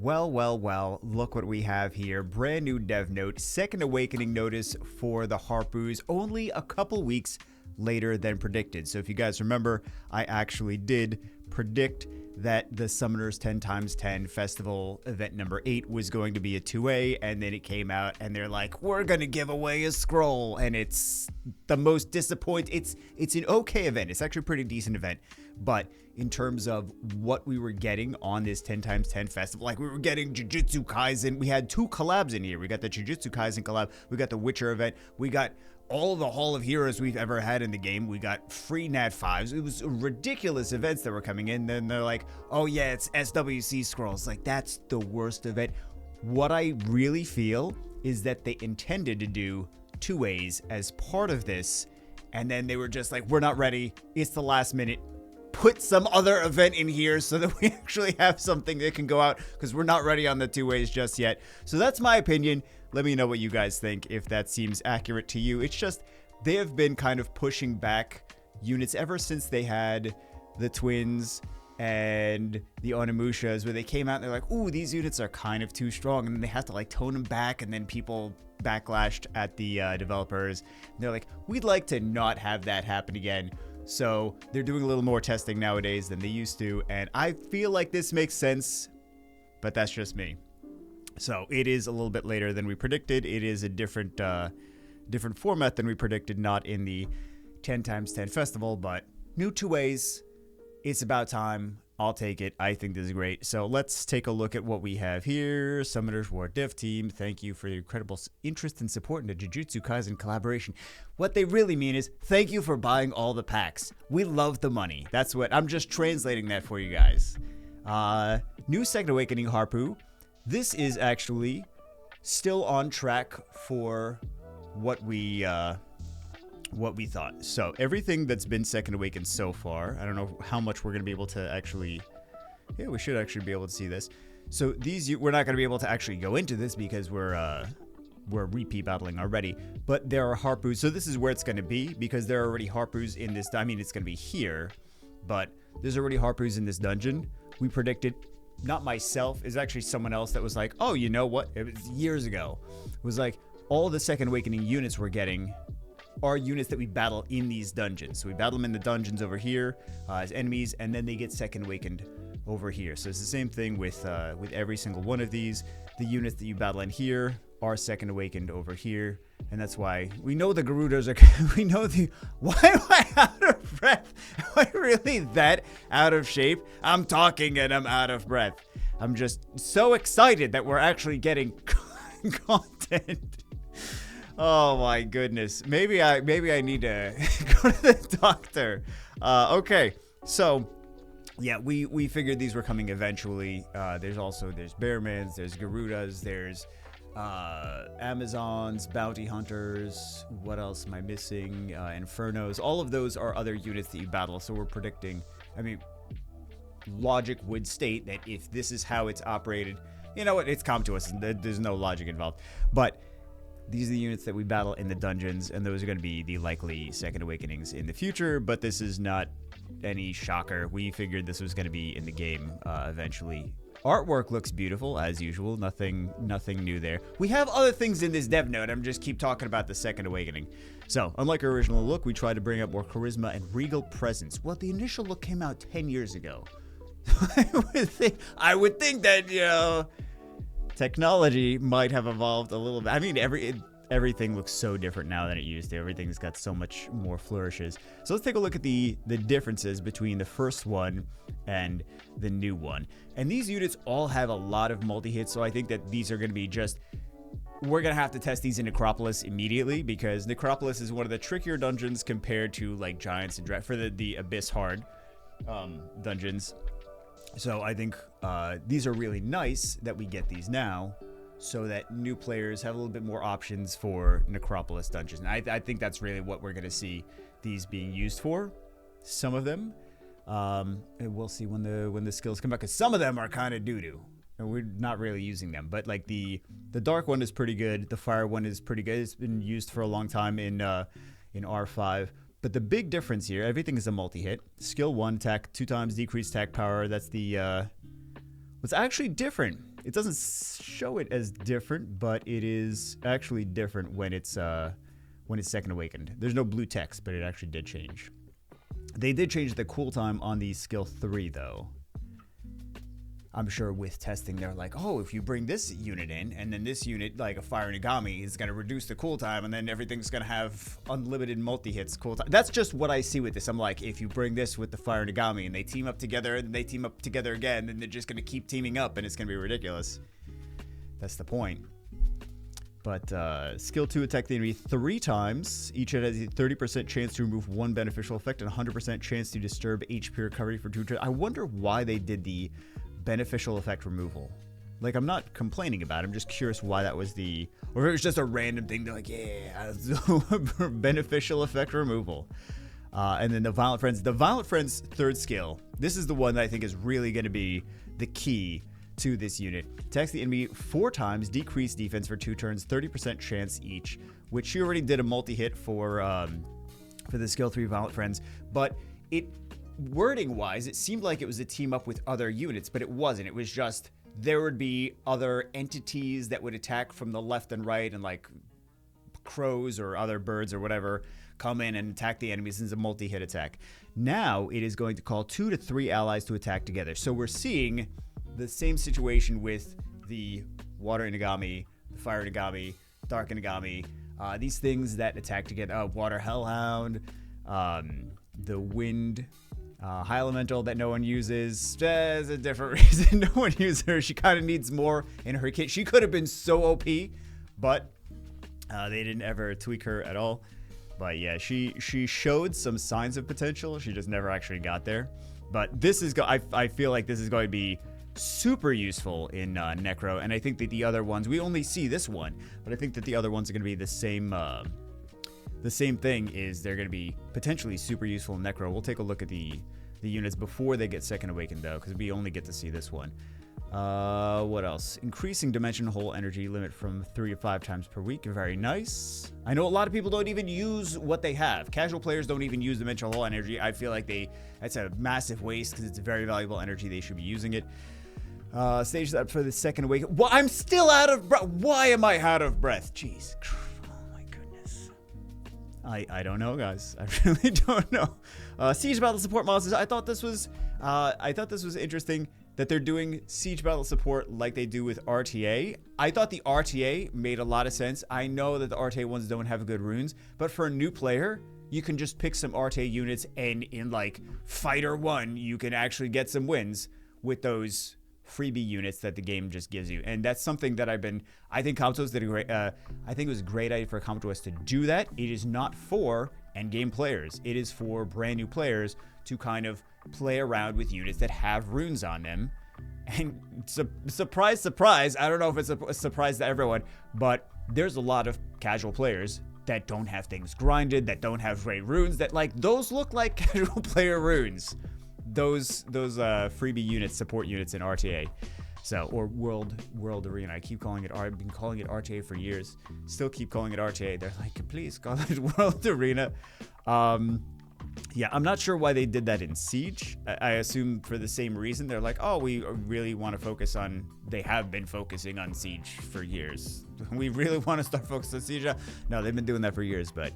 Well, look what we have here. Brand new dev note, Second Awakening notice for the Harpus, only a couple weeks later than predicted. So if you guys remember, I actually did predict that the Summoners 10x10 Festival event number 8 was going to be a 2A, and then it came out and they're like, we're going to give away a scroll, and it's the most disappointing. It's an okay event. It's actually a pretty decent event, but in terms of what we were getting on this 10x10 festival, like we were getting Jujutsu Kaisen. We had 2 collabs in here. We got the Jujutsu Kaisen collab. We got the Witcher event. We got all the Hall of Heroes we've ever had in the game. We got free Nat 5s. It was ridiculous events that were coming in. Then they're like, oh yeah, it's SWC scrolls. Like, that's the worst event. What I really feel is that they intended to do 2As as part of this, and then they were just like, we're not ready. It's the last minute. Put some other event in here so that we actually have something that can go out, because we're not ready on the 2As just yet. So that's my opinion. Let me know what you guys think, if that seems accurate to you. It's just, they have been kind of pushing back units ever since they had the twins and the Onimushas, where they came out and they're like, ooh, these units are kind of too strong, and then they have to like tone them back, and then people backlashed at the developers. And they're like, we'd like to not have that happen again. So they're doing a little more testing nowadays than they used to, and I feel like this makes sense, but that's just me. So it is a little bit later than we predicted. It is a different format than we predicted, not in the 10x10 festival, but new 2As. It's about time. I'll take it. I think this is great. So let's take a look at what we have here. Summoners War Dev Team, thank you for your incredible interest and support in the Jujutsu Kaisen collaboration. What they really mean is, thank you for buying all the packs. We love the money. That's what, I'm just translating that for you guys. New Second Awakening Harpu. This is actually still on track for what we thought. So everything that's been Second Awakened so far, I don't know how much we're going to be able to actually, yeah, we should actually be able to see this. So these, we're not going to be able to actually go into this because we're repeat battling already, but there are Harpus. So this is where it's going to be, because there are already Harpus in this. I mean, it's going to be here, but there's already Harpus in this dungeon. We predicted, not myself, is actually someone else that was like, oh, you know what? It was years ago. It was like, all the Second Awakening units we're getting are units that we battle in these dungeons. So we battle them in the dungeons over here as enemies, and then they get Second Awakened over here. So it's the same thing with every single one of these. The units that you battle in here are Second Awakened over here, and that's why we know the Garudas are. We know the. Why am I out of breath? Am I really that out of shape? I'm talking and I'm out of breath. I'm just so excited that we're actually getting content. Oh my goodness. Maybe I need to go to the doctor. Okay, so yeah, we figured these were coming eventually. There's Bearmans, there's Garudas, there's Amazons, Bounty Hunters. What else am I missing? Infernos. All of those are other units that you battle. So we're predicting. I mean, logic would state that if this is how it's operated, you know what? It's come to us. There's no logic involved, but these are the units that we battle in the dungeons, and those are going to be the likely Second Awakenings in the future, but this is not any shocker. We figured this was going to be in the game eventually. Artwork looks beautiful, as usual. Nothing new there. We have other things in this dev note. I'm just keep talking about the Second Awakening. So, unlike our original look, we tried to bring up more charisma and regal presence. Well, the initial look came out 10 years ago. I would think that, you know, technology might have evolved a little bit. I mean, everything looks so different now than it used to. Everything's got so much more flourishes. So let's take a look at the differences between the first one and the new one. And these units all have a lot of multi-hits, so I think that these are going to be just... We're going to have to test these in Necropolis immediately, because Necropolis is one of the trickier dungeons compared to, like, Giants and for the Abyss Hard dungeons. So I think these are really nice that we get these now, so that new players have a little bit more options for Necropolis dungeons. And I think that's really what we're going to see these being used for, some of them. And we'll see when the skills come back, because some of them are kind of doo-doo, and we're not really using them. But like the dark one is pretty good. The fire one is pretty good. It's been used for a long time in R5. But the big difference here, everything is a multi-hit. Skill 1, attack 2 times, decreased attack power. That's the... What's actually different It doesn't show it as different, but it is actually different when it's second awakened. There's no blue text, but it actually did change. They did change the cooltime on the skill 3 though. I'm sure with testing, they're like, oh, if you bring this unit in, and then this unit, like a Fire Nagami, is going to reduce the cooltime, and then everything's going to have unlimited multi-hits cooltime. That's just what I see with this. I'm like, if you bring this with the Fire Nagami, and they team up together, and they team up together again, then they're just going to keep teaming up, and it's going to be ridiculous. That's the point. But skill 2, attack the enemy 3 times. Each hit has a 30% chance to remove 1 beneficial effect, and 100% chance to disturb HP recovery for 2 turns. I wonder why they did the beneficial effect removal. Like, I'm not complaining about it. I'm just curious why that was the... Or if it was just a random thing. They're like, yeah, beneficial effect removal. And then the Violent Friends. The Violent Friends 3rd skill. This is the one that I think is really going to be the key to this unit. Attacks the enemy 4 times, decrease defense for 2 turns, 30% chance each, which she already did a multi-hit for the skill 3 Violent Friends. But it... wording-wise, it seemed like it was a team up with other units, but it wasn't. It was just there would be other entities that would attack from the left and right, and like crows or other birds or whatever come in and attack the enemies as a multi-hit attack. Now it is going to call 2 to 3 allies to attack together. So we're seeing the same situation with the Water Inagami, the Fire Inagami, Dark Inagami, these things that attack together. Water Hellhound, the Wind... High Elemental that no one uses. There's a different reason no one uses her. She kind of needs more in her kit. She could have been so OP, but they didn't ever tweak her at all. But yeah, she showed some signs of potential. She just never actually got there. But this is I feel like this is going to be super useful in Necro, and I think that the other ones, we only see this one, but I think that the other ones are going to be the same. The same thing is they're going to be potentially super useful in Necro. We'll take a look at the units before they get second awakened though, because we only get to see this one. What else? Increasing dimension hole energy limit from 3 to 5 times per week. Very nice. I know a lot of people don't even use what they have. Casual players don't even use dimensional hole energy. I feel like that's a massive waste because it's very valuable energy. They should be using it. Stage that for the second awakening. Well, I'm still out of breath. Why am I out of breath? Jeez. I don't know, guys. I really don't know. Siege battle support monsters. I thought this was interesting that they're doing siege battle support like they do with RTA. I thought the RTA made a lot of sense. I know that the RTA ones don't have good runes, but for a new player, you can just pick some RTA units, and in like Fighter 1, you can actually get some wins with those freebie units that the game just gives you. And that's something that I think Kabuto's did a great, I think it was a great idea for Kabuto to do that. It is not for endgame players. It is for brand new players to kind of play around with units that have runes on them. And surprise, surprise, I don't know if it's a surprise to everyone, but there's a lot of casual players that don't have things grinded, that don't have great runes, that like, those look like casual player runes. Those freebie units, support units in RTA, or World Arena. I've been calling it RTA for years. Still keep calling it RTA. They're like, please call it World Arena. Yeah, I'm not sure why they did that in Siege. I assume for the same reason. They're like, oh, we really want to focus on. They have been focusing on Siege for years. We really want to start focusing on Siege. No, they've been doing that for years. But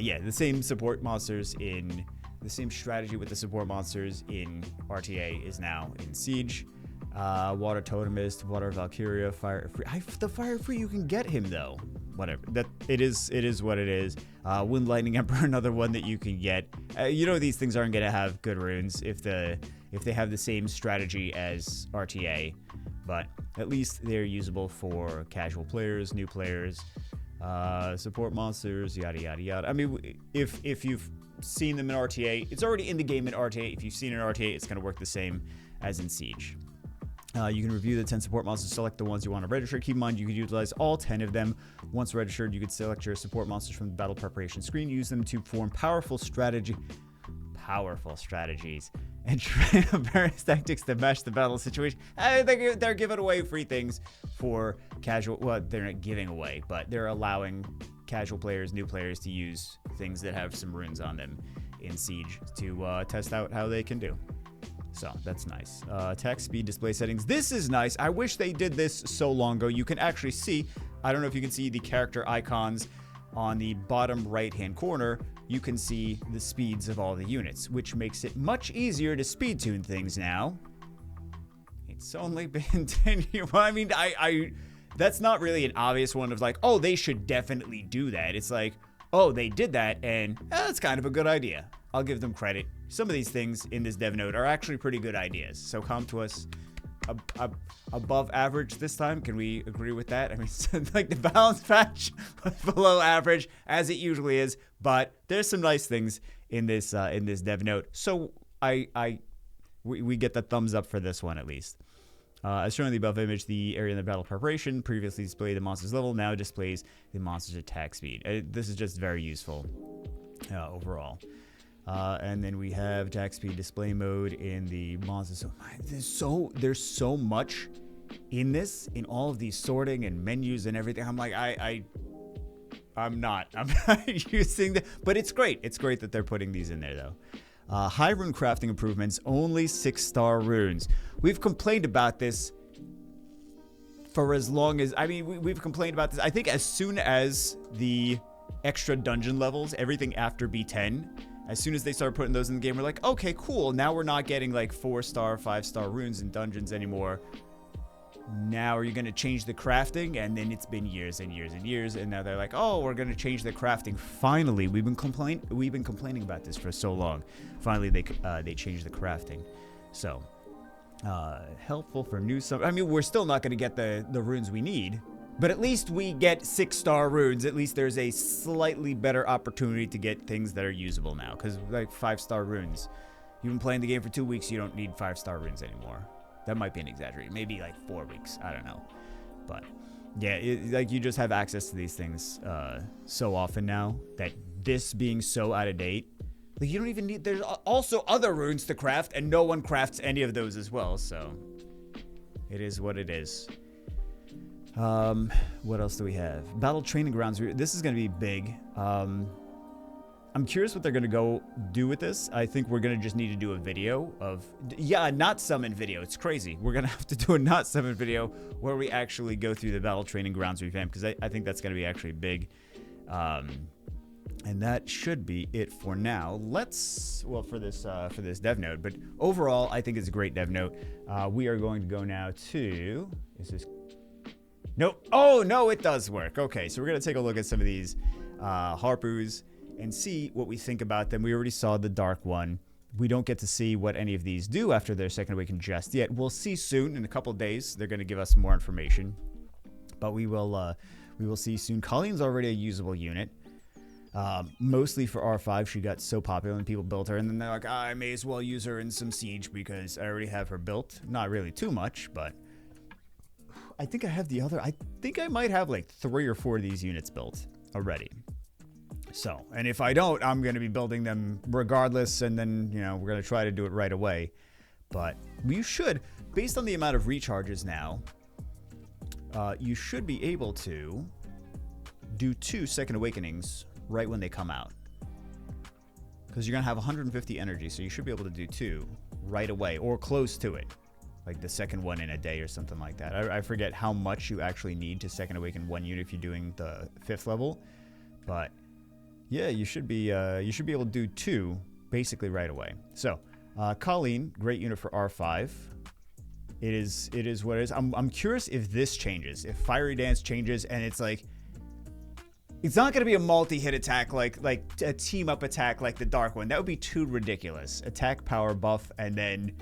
yeah, the same support monsters in. The same strategy with the support monsters in RTA is now in Siege. Water Totemist, Water Valkyria, Fire Free. The Fire Free, you can get him though. Whatever. It is what it is. Wind Lightning Emperor, another one that you can get. You know these things aren't gonna have good runes if they have the same strategy as RTA, but at least they're usable for casual players, new players, support monsters, yada yada yada. I mean, if you've seen them in RTA, it's already in the game in RTA. If you've seen it in RTA, it's going to work the same as in Siege. You can review the 10 support monsters, select the ones you want to register. Keep in mind, you can utilize all 10 of them. Once registered, you can select your support monsters from the battle preparation screen, use them to form powerful strategies, and try various tactics to match the battle situation. They're giving away free things for casual. Well, they're not giving away, but they're allowing casual players, new players, to use things that have some runes on them in Siege to test out how they can do. So that's nice. Attack speed display settings. This is nice. I wish they did this so long ago. You can actually see, I don't know if you can see the character icons on the bottom right-hand corner. You can see the speeds of all the units, which makes it much easier to speed tune things now. It's only been 10 years. Well, I mean, that's not really an obvious one of like, oh, they should definitely do that. It's like, oh, they did that, and that's kind of a good idea. I'll give them credit. Some of these things in this dev note are actually pretty good ideas. So come to us above average this time. Can we agree with that? I mean, like the balance patch was below average, as it usually is, but there's some nice things in this dev note. So we get the thumbs up for this one at least. As shown in the above image, the area in the battle preparation previously displayed the monster's level, now displays the monster's attack speed. This is just very useful overall. And then we have attack speed display mode in the monsters. There's so much in this, in all of these sorting and menus and everything. I'm like, I'm not using that, but it's great. It's great that they're putting these in there though. High rune crafting improvements, only 6-star runes. We've complained about this for as long as, I mean, we've complained about this. I think as soon as the extra dungeon levels, everything after B10, as soon as they started putting those in the game, we're like, okay, cool. Now we're not getting like 4-star, 5-star runes in dungeons anymore. Now are you going to change the crafting? And then it's been years and years and years, and now they're like, oh, we're going to change the crafting. Finally, we've been complaining about this for so long. Finally, they changed the crafting. So, helpful for new stuff. I mean, we're still not going to get the runes we need, but at least we get 6-star runes. At least there's a slightly better opportunity to get things that are usable now. Because like 5-star runes, you've been playing the game for 2 weeks, you don't need 5-star runes anymore. That might be an exaggeration. Maybe like 4 weeks. I don't know. But yeah, like you just have access to these things so often now that this being so out of date, like you don't even need. There's also other runes to craft, and no one crafts any of those as well. So it is what it is. What else do we have? Battle training grounds. This is going to be big. I'm curious what they're going to go do with this. I think we're going to just need to do a video of, yeah, not summon video. It's crazy. We're going to have to do a not summon video where we actually go through the battle training grounds revamp, because I think that's going to be actually big. And that should be it for now. For this dev note, but overall, I think it's a great dev note. We are going to go now to, nope. Oh, no, it does work. Okay, so we're going to take a look at some of these Harpus and see what we think about them. We already saw the dark one. We don't get to see what any of these do after their second awakening just yet. We'll see soon. In a couple of days, they're going to give us more information, but we will see soon. Colleen's already a usable unit, mostly for R5. She got so popular and people built her, and then they're like, I may as well use her in some siege because I already have her built. Not really too much, but I think I have the other. I think I might have like 3 or 4 of these units built already. So, and if I don't, I'm going to be building them regardless, and then, you know, we're going to try to do it right away. But you should, based on the amount of recharges now, you should be able to do 2 second awakenings right when they come out. Because you're going to have 150 energy, so you should be able to do 2 right away, or close to it. Like the second one in a day or something like that. I forget how much you actually need to second awaken 1 unit if you're doing the 5th level. But yeah, you should be able to do 2 basically right away. So, Colleen, great unit for R5. It is what it is. I'm curious if this changes, if Fiery Dance changes, and it's like, it's not going to be a multi-hit attack like a team-up attack like the Dark one. That would be too ridiculous. Attack power buff and then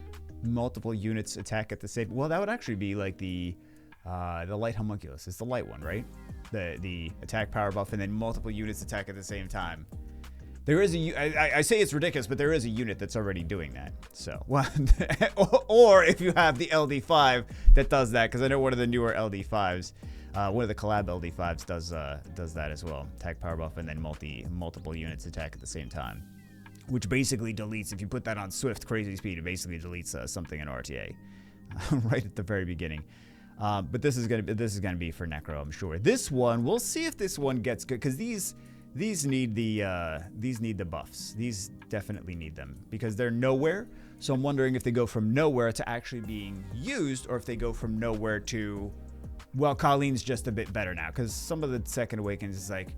multiple units attack at the same. Well, that would actually be like the light homunculus. It's the light one, right? The attack power buff and then multiple units attack at the same time. There is I say it's ridiculous, but there is a unit that's already doing that. So, well, or if you have the LD5 that does that, because I know one of the newer LD5s, one of the collab LD5s does that as well. Attack power buff and then multiple units attack at the same time, which basically deletes, if you put that on Swift crazy speed, it basically deletes something in RTA right at the very beginning. But this is gonna be for Necro, I'm sure. This one, we'll see if this one gets good, because these need the buffs. These definitely need them because they're nowhere. So I'm wondering if they go from nowhere to actually being used, or if they go from nowhere to, well, Colleen's just a bit better now. Because some of the Second Awakens is like,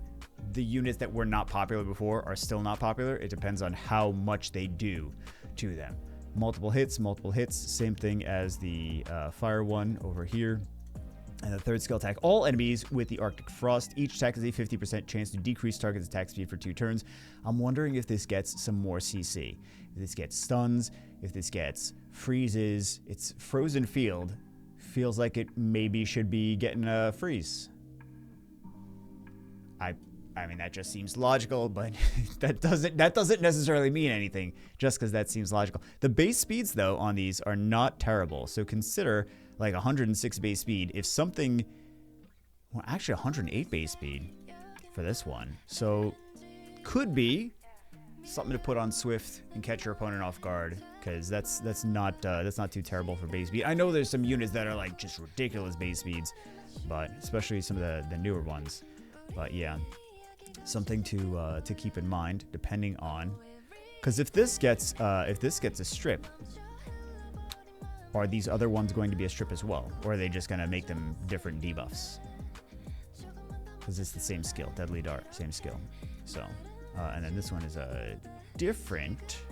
the units that were not popular before are still not popular. It depends on how much they do to them. Multiple hits, same thing as the fire one over here. And the third skill attack, all enemies with the Arctic Frost. Each attack is a 50% chance to decrease target's attack speed for 2 turns. I'm wondering if this gets some more CC. If this gets stuns, if this gets freezes. It's Frozen Field. Feels like it maybe should be getting a freeze. I mean, that just seems logical, but that doesn't necessarily mean anything just because that seems logical. The base speeds, though, on these are not terrible. So consider like 106 base speed. If something, well, actually 108 base speed for this one. So could be something to put on Swift and catch your opponent off guard, because that's not too terrible for base speed. I know there's some units that are like just ridiculous base speeds, but especially some of the newer ones. But yeah. Something to keep in mind, depending on, because if this gets a strip, are these other ones going to be a strip as well, or are they just going to make them different debuffs? Because it's the same skill, Deadly Dart, same skill. So, and then this one is a different.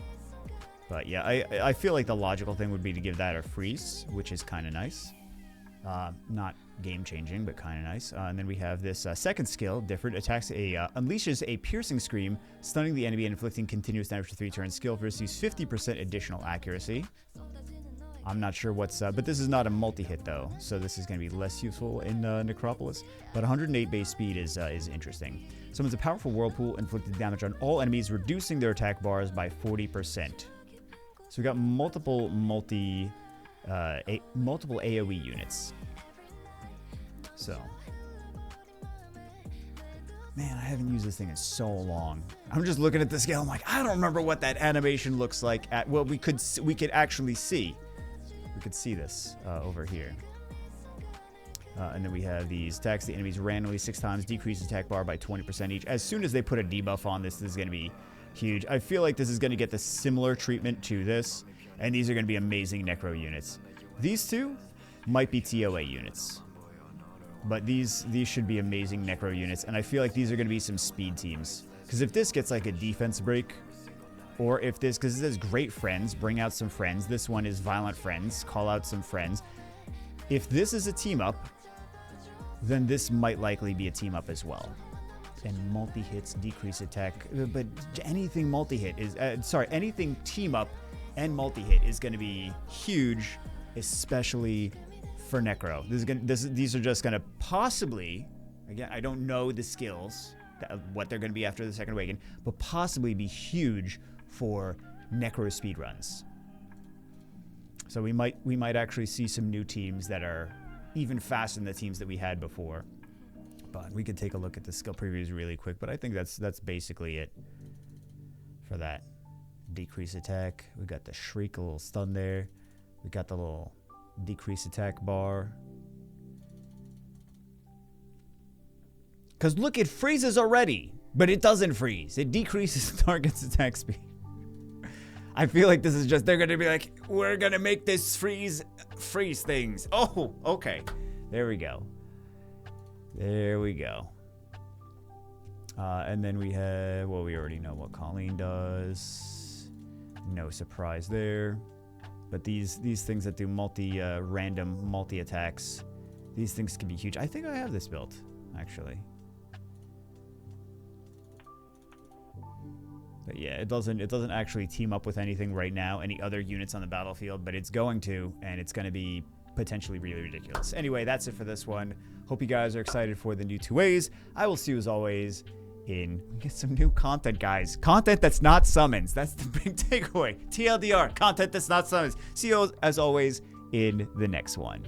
But yeah, I feel like the logical thing would be to give that a freeze, which is kind of nice. Not game-changing, but kind of nice. And then we have this second skill, different. Attacks unleashes a piercing scream, stunning the enemy and inflicting continuous damage for 3 turns. Skill receives 50% additional accuracy. I'm not sure what's... but this is not a multi-hit, though, so this is going to be less useful in Necropolis. But 108 base speed is interesting. Summons a powerful whirlpool, inflicted damage on all enemies, reducing their attack bars by 40%. So we got multiple AoE units. So, man, I haven't used this thing in so long. I'm just looking at the scale. I'm like, I don't remember what that animation looks like. Well, we could actually see. We could see this over here. And then we have these attacks the enemies randomly 6 times, decrease attack bar by 20% each. As soon as they put a debuff on this, this is going to be huge. I feel like this is going to get the similar treatment to this, and these are going to be amazing Necro units. These two might be TOA units, but these should be amazing Necro units, and I feel like these are going to be some speed teams. Because if this gets like a defense break, or if this, because it says great friends, bring out some friends. This one is violent friends, call out some friends. If this is a team up, then this might likely be a team up as well. And multi-hits decrease attack, but anything multi-hit is, anything team up and multi-hit is going to be huge, especially for Necro. These are just going to possibly, again, I don't know the skills, what they're going to be after the Second Awaken, but possibly be huge for Necro speedruns. So we might actually see some new teams that are even faster than the teams that we had before. But we could take a look at the skill previews really quick, but I think that's basically it for that. Decrease attack. We got the shriek, a little stun there. We got the little decrease attack bar. Because look, it freezes already, but it doesn't freeze. It decreases the target's attack speed. I feel like this is just, they're going to be like, we're going to make this freeze things. Oh, okay. There we go. There we go. And then we have, well, we already know what Colleen does. No surprise there. But these things that do random multi-attacks, these things can be huge. I think I have this built, actually. But yeah, it doesn't actually team up with anything right now, any other units on the battlefield, but it's going to, and it's going to be potentially really ridiculous. Anyway, that's it for this one. Hope you guys are excited for the new 2As. I will see you as always get some new content, guys. Content that's not summons. That's the big takeaway. TLDR, content that's not summons. See you as always in the next one.